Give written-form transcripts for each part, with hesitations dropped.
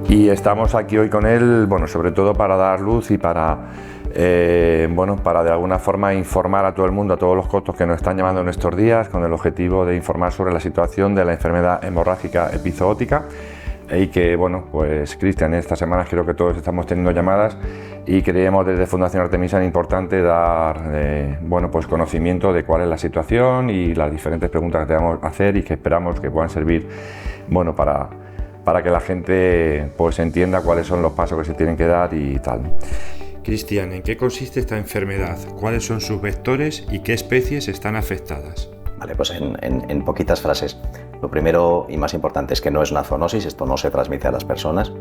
Y estamos aquí hoy con él, bueno, sobre todo para dar luz y para, para de alguna forma informar a todo el mundo, a todos los cotos que nos están llamando en estos días, con el objetivo de informar sobre la situación de la enfermedad hemorrágica epizootica. Y que, bueno, pues Cristian, estas semanas creo que todos estamos teniendo llamadas y creemos desde Fundación Artemisa importante dar pues conocimiento de cuál es la situación y las diferentes preguntas que debemos hacer y que esperamos que puedan servir, bueno, para que la gente pues entienda cuáles son los pasos que se tienen que dar y tal. Cristian, ¿en qué consiste esta enfermedad? ¿Cuáles son sus vectores y qué especies están afectadas? Vale, pues en poquitas frases. Lo primero y más importante es que no es una zoonosis, esto no se transmite a las personas.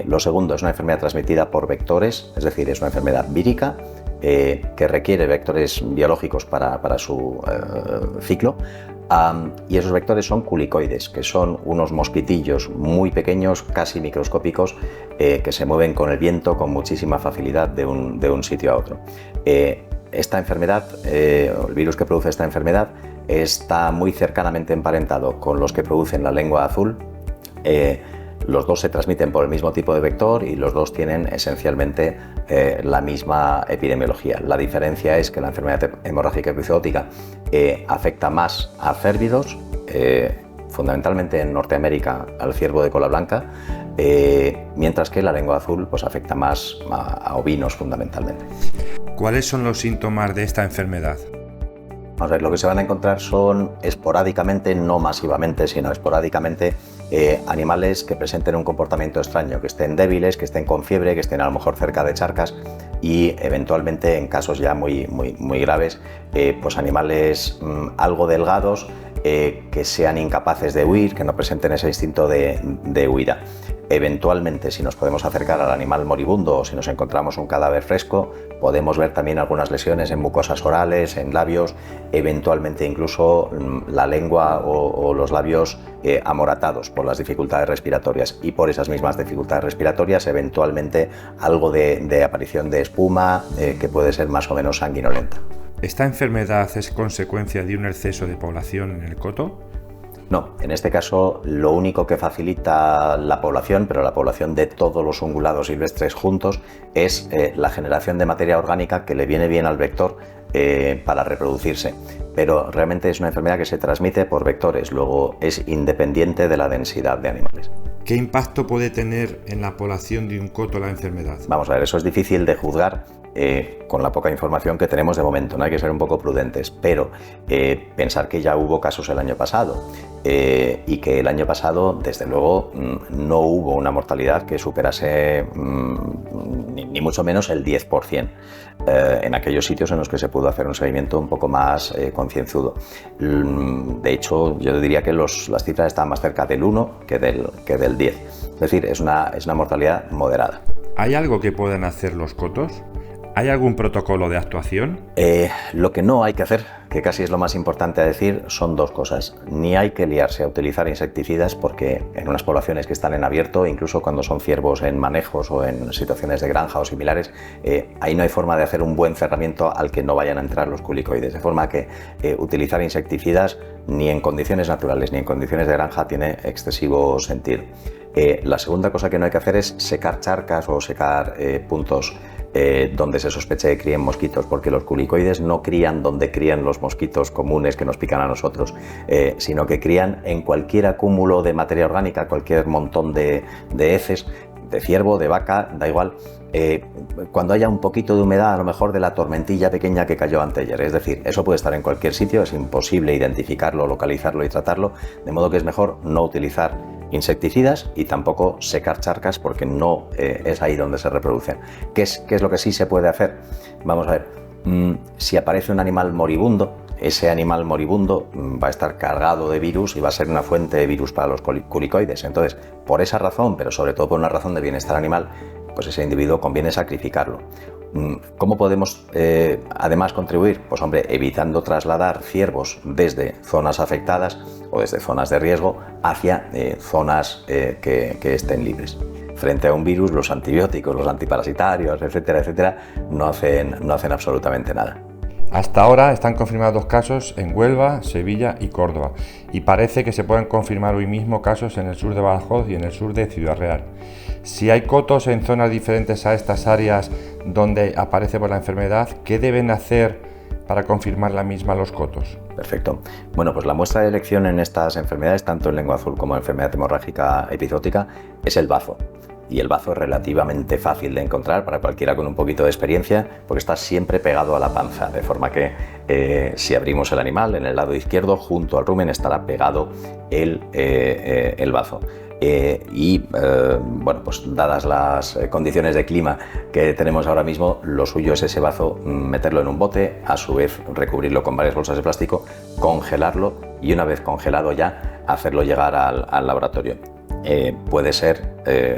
Lo segundo es una enfermedad transmitida por vectores, es decir, es una enfermedad vírica que requiere vectores biológicos para su ciclo. Y esos vectores son culicoides, que son unos mosquitillos muy pequeños, casi microscópicos, que se mueven con el viento con muchísima facilidad de un sitio a otro. Esta enfermedad, el virus que produce esta enfermedad, está muy cercanamente emparentado con los que producen la lengua azul. Los dos se transmiten por el mismo tipo de vector y los dos tienen esencialmente la misma epidemiología. La diferencia es que la enfermedad hemorrágica epizootica afecta más a cérvidos, fundamentalmente en Norteamérica al ciervo de cola blanca, mientras que la lengua azul pues, afecta más a ovinos fundamentalmente. ¿Cuáles son los síntomas de esta enfermedad? Vamos a ver, lo que se van a encontrar son esporádicamente, no masivamente, sino esporádicamente, animales que presenten un comportamiento extraño, que estén débiles, que estén con fiebre, que estén a lo mejor cerca de charcas y eventualmente en casos ya muy graves, pues animales algo delgados, que sean incapaces de huir, que no presenten ese instinto de huida. Eventualmente, si nos podemos acercar al animal moribundo o si nos encontramos un cadáver fresco, podemos ver también algunas lesiones en mucosas orales, en labios, eventualmente incluso la lengua o los labios amoratados por las dificultades respiratorias y por esas mismas dificultades respiratorias eventualmente algo de aparición de espuma que puede ser más o menos sanguinolenta. ¿Esta enfermedad es consecuencia de un exceso de población en el coto? No, en este caso lo único que facilita la población, pero la población de todos los ungulados silvestres juntos, es la generación de materia orgánica que le viene bien al vector para reproducirse. Pero realmente es una enfermedad que se transmite por vectores, luego es independiente de la densidad de animales. ¿Qué impacto puede tener en la población de un coto la enfermedad? Vamos a ver, eso es difícil de juzgar con la poca información que tenemos de momento, no hay que ser un poco prudentes, pero pensar que ya hubo casos el año pasado y que el año pasado, desde luego, no hubo una mortalidad que superase ni mucho menos el 10%. En aquellos sitios en los que se pudo hacer un seguimiento un poco más concienzudo. De hecho, yo diría que las cifras están más cerca del 1 que del 10. Es decir, es una mortalidad moderada. ¿Hay algo que puedan hacer los cotos? ¿Hay algún protocolo de actuación? Lo que no hay que hacer, que casi es lo más importante a decir, son dos cosas. Ni hay que liarse a utilizar insecticidas porque en unas poblaciones que están en abierto, incluso cuando son ciervos en manejos o en situaciones de granja o similares, ahí no hay forma de hacer un buen cerramiento al que no vayan a entrar los culicoides. De forma que utilizar insecticidas ni en condiciones naturales ni en condiciones de granja tiene excesivo sentido. La segunda cosa que no hay que hacer es secar charcas o secar puntos donde se sospeche que críen mosquitos, porque los culicoides no crían donde crían los mosquitos comunes que nos pican a nosotros, sino que crían en cualquier acúmulo de materia orgánica, cualquier montón de heces, de ciervo, de vaca, da igual, cuando haya un poquito de humedad, a lo mejor de la tormentilla pequeña que cayó anteayer. Es decir, eso puede estar en cualquier sitio, es imposible identificarlo, localizarlo y tratarlo, de modo que es mejor no utilizar insecticidas y tampoco secar charcas porque no es ahí donde se reproducen. ¿Qué es lo que sí se puede hacer? Vamos a ver, si aparece un animal moribundo, ese animal moribundo va a estar cargado de virus y va a ser una fuente de virus para los culicoides. Entonces, por esa razón, pero sobre todo por una razón de bienestar animal, pues ese individuo conviene sacrificarlo. ¿Cómo podemos además contribuir? Pues hombre, evitando trasladar ciervos desde zonas afectadas o desde zonas de riesgo hacia zonas que estén libres. Frente a un virus, los antibióticos, los antiparasitarios, etcétera, no hacen absolutamente nada. Hasta ahora están confirmados 2 casos en Huelva, Sevilla y Córdoba, y parece que se pueden confirmar hoy mismo casos en el sur de Badajoz y en el sur de Ciudad Real. Si hay cotos en zonas diferentes a estas áreas donde aparece por la enfermedad, ¿qué deben hacer para confirmar la misma los cotos? Perfecto. Bueno, pues la muestra de elección en estas enfermedades, tanto en lengua azul como en enfermedad hemorrágica epizootica, es el bazo. Y el bazo es relativamente fácil de encontrar para cualquiera con un poquito de experiencia, porque está siempre pegado a la panza, de forma que si abrimos el animal, en el lado izquierdo, junto al rumen, estará pegado el bazo. Bueno, pues dadas las condiciones de clima que tenemos ahora mismo, lo suyo es ese bazo meterlo en un bote, a su vez recubrirlo con varias bolsas de plástico, congelarlo y una vez congelado ya hacerlo llegar al laboratorio. Puede ser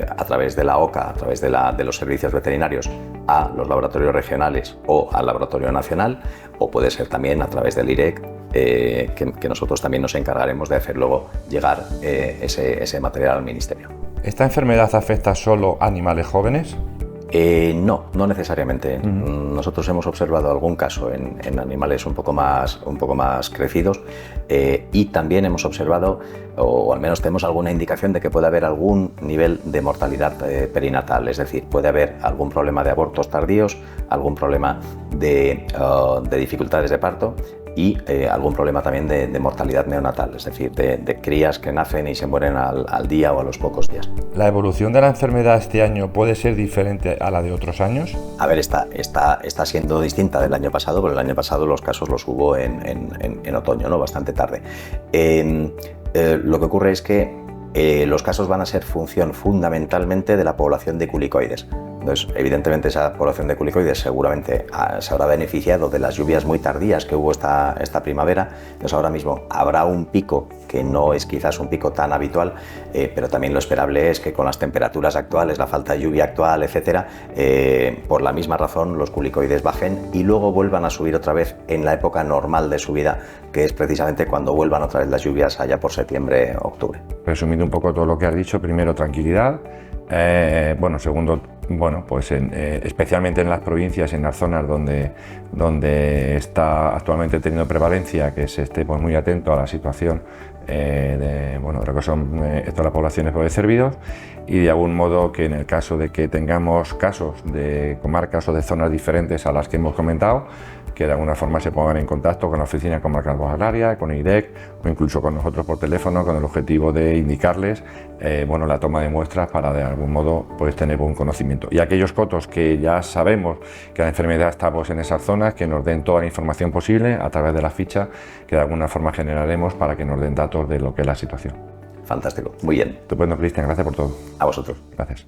a través de la OCA, a través de los servicios veterinarios, a los laboratorios regionales o al laboratorio nacional, o puede ser también a través del IREC, que nosotros también nos encargaremos de hacer luego llegar ese material al ministerio. ¿Esta enfermedad afecta solo a animales jóvenes? No necesariamente. Nosotros hemos observado algún caso en animales un poco más crecidos y también hemos observado, o al menos tenemos alguna indicación de que puede haber algún nivel de mortalidad perinatal, es decir, puede haber algún problema de abortos tardíos, algún problema de dificultades de parto y algún problema también de mortalidad neonatal, es decir, de crías que nacen y se mueren al día o a los pocos días. ¿La evolución de la enfermedad este año puede ser diferente a la de otros años? A ver, está siendo distinta del año pasado, porque el año pasado los casos los hubo en otoño, ¿no? Bastante tarde. Lo que ocurre es que los casos van a ser función fundamentalmente de la población de culicoides. Entonces, evidentemente, esa población de culicoides seguramente se habrá beneficiado de las lluvias muy tardías que hubo esta primavera. Entonces, ahora mismo habrá un pico que no es quizás un pico tan habitual, pero también lo esperable es que con las temperaturas actuales, la falta de lluvia actual, etcétera, por la misma razón los culicoides bajen y luego vuelvan a subir otra vez en la época normal de subida, que es precisamente cuando vuelvan otra vez las lluvias allá por septiembre, octubre. Resumiendo un poco todo lo que has dicho, primero tranquilidad, segundo, pues especialmente en las provincias, en las zonas donde está actualmente teniendo prevalencia, que se esté muy atento a la situación de lo que son todas las poblaciones por servidos, y de algún modo que en el caso de que tengamos casos de comarcas o de zonas diferentes a las que hemos comentado, que de alguna forma se pongan en contacto con la Oficina Comarcal Agraria, con IREC o incluso con nosotros por teléfono, con el objetivo de indicarles la toma de muestras para de algún modo tener buen conocimiento. Y aquellos cotos que ya sabemos que la enfermedad está en esas zonas, que nos den toda la información posible a través de la ficha que de alguna forma generaremos para que nos den datos de lo que es la situación. Fantástico, muy bien. Estupendo, Cristian, gracias por todo. A vosotros. Gracias.